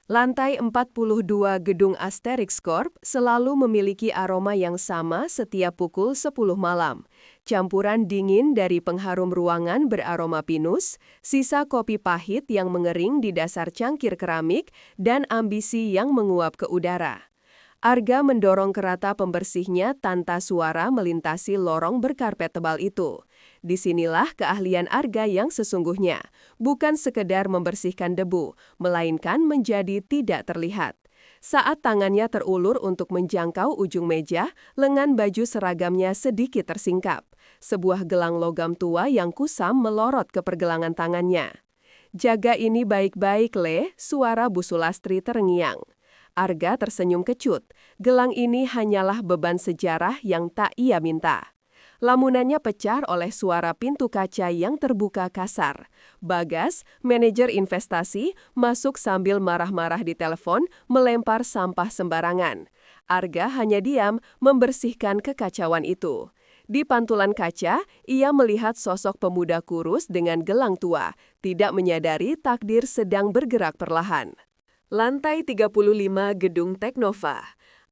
Lantai 42 gedung Asterix Corp selalu memiliki aroma yang sama setiap pukul 10 malam. Campuran dingin dari pengharum ruangan beraroma pinus, sisa kopi pahit yang mengering di dasar cangkir keramik, dan ambisi yang menguap ke udara. Arga mendorong kerata pembersihnya tanpa suara melintasi lorong berkarpet tebal itu. Disinilah keahlian Arga yang sesungguhnya, bukan sekedar membersihkan debu, melainkan menjadi tidak terlihat. Saat tangannya terulur untuk menjangkau ujung meja, lengan baju seragamnya sedikit tersingkap. Sebuah gelang logam tua yang kusam melorot ke pergelangan tangannya. "Jaga ini baik-baik, Le," suara Bu Sulastri terngiang. Arga tersenyum kecut. Gelang ini hanyalah beban sejarah yang tak ia minta. Lamunannya pecah oleh suara pintu kaca yang terbuka kasar. Bagas, manajer investasi, masuk sambil marah-marah di telepon, melempar sampah sembarangan. Arga hanya diam, membersihkan kekacauan itu. Di pantulan kaca, ia melihat sosok pemuda kurus dengan gelang tua, tidak menyadari takdir sedang bergerak perlahan. Lantai 35 Gedung Teknova.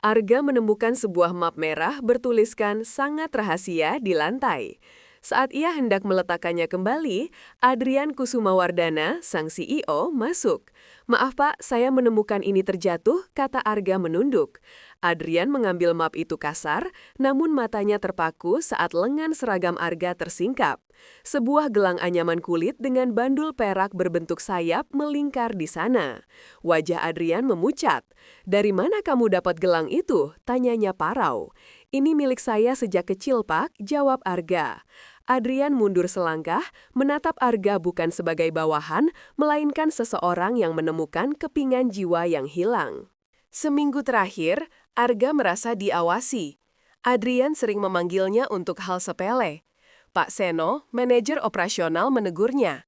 Arga menemukan sebuah map merah bertuliskan sangat rahasia di lantai. Saat ia hendak meletakkannya kembali, Adrian Kusumawardana, sang CEO, masuk. "Maaf Pak, saya menemukan ini terjatuh," kata Arga menunduk. Adrian mengambil map itu kasar, namun matanya terpaku saat lengan seragam Arga tersingkap. Sebuah gelang anyaman kulit dengan bandul perak berbentuk sayap melingkar di sana. Wajah Adrian memucat. "Dari mana kamu dapat gelang itu?" tanyanya parau. "Ini milik saya sejak kecil, Pak," jawab Arga. Adrian mundur selangkah, menatap Arga bukan sebagai bawahan, melainkan seseorang yang menemukan kepingan jiwa yang hilang. Seminggu terakhir, Arga merasa diawasi. Adrian sering memanggilnya untuk hal sepele. Pak Seno, manajer operasional, menegurnya.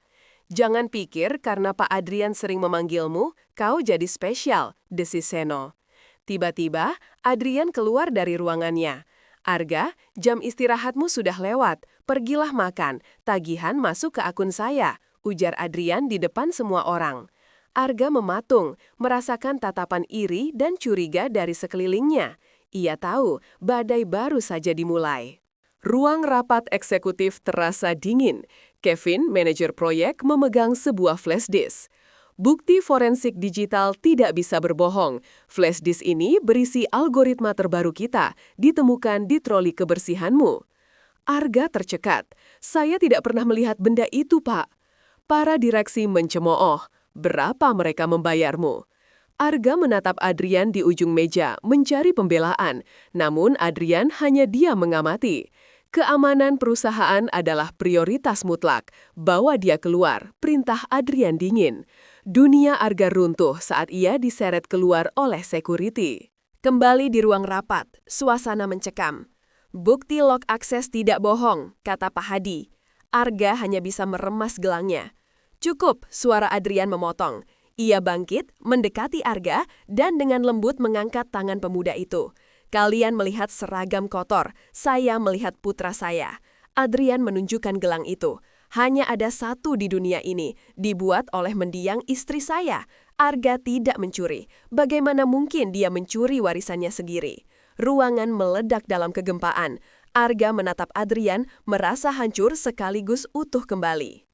"Jangan pikir karena Pak Adrian sering memanggilmu, kau jadi spesial," desis Seno. Tiba-tiba, Adrian keluar dari ruangannya. "Arga, jam istirahatmu sudah lewat, pergilah makan, tagihan masuk ke akun saya," ujar Adrian di depan semua orang. Arga mematung, merasakan tatapan iri dan curiga dari sekelilingnya. Ia tahu badai baru saja dimulai. Ruang rapat eksekutif terasa dingin. Kevin, manajer proyek, memegang sebuah flash disk. "Bukti forensik digital tidak bisa berbohong. Flash disk ini berisi algoritma terbaru kita, ditemukan di troli kebersihanmu." Arga tercekat. "Saya tidak pernah melihat benda itu, Pak." Para direksi mencemooh. "Berapa mereka membayarmu?" Arga menatap Adrian di ujung meja, mencari pembelaan. Namun Adrian hanya diam mengamati. Keamanan perusahaan adalah prioritas mutlak. "Bawa dia keluar," perintah Adrian dingin. Dunia Arga runtuh saat ia diseret keluar oleh security. Kembali di ruang rapat, suasana mencekam. "Bukti log akses tidak bohong," kata Pak Hadi. Arga hanya bisa meremas gelangnya. "Cukup," suara Adrian memotong. Ia bangkit, mendekati Arga, dan dengan lembut mengangkat tangan pemuda itu. "Kalian melihat seragam kotor, saya melihat putra saya." Adrian menunjukkan gelang itu. "Hanya ada satu di dunia ini, dibuat oleh mendiang istri saya. Arga tidak mencuri. Bagaimana mungkin dia mencuri warisannya sendiri?" Ruangan meledak dalam kegempaan. Arga menatap Adrian, merasa hancur sekaligus utuh kembali.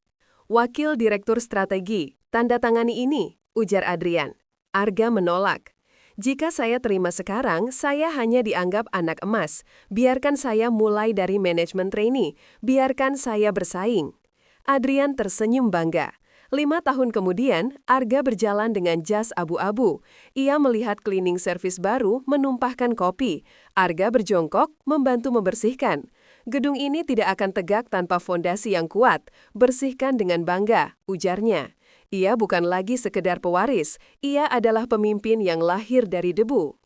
"Wakil Direktur Strategi, tanda tangani ini," ujar Adrian. Arga menolak. "Jika saya terima sekarang, saya hanya dianggap anak emas. Biarkan saya mulai dari manajemen trainee. Biarkan saya bersaing." Adrian tersenyum bangga. 5 tahun kemudian, Arga berjalan dengan jas abu-abu. Ia melihat cleaning service baru menumpahkan kopi. Arga berjongkok, membantu membersihkan. "Gedung ini tidak akan tegak tanpa fondasi yang kuat. Bersihkan dengan bangga," ujarnya. Ia bukan lagi sekedar pewaris, ia adalah pemimpin yang lahir dari debu.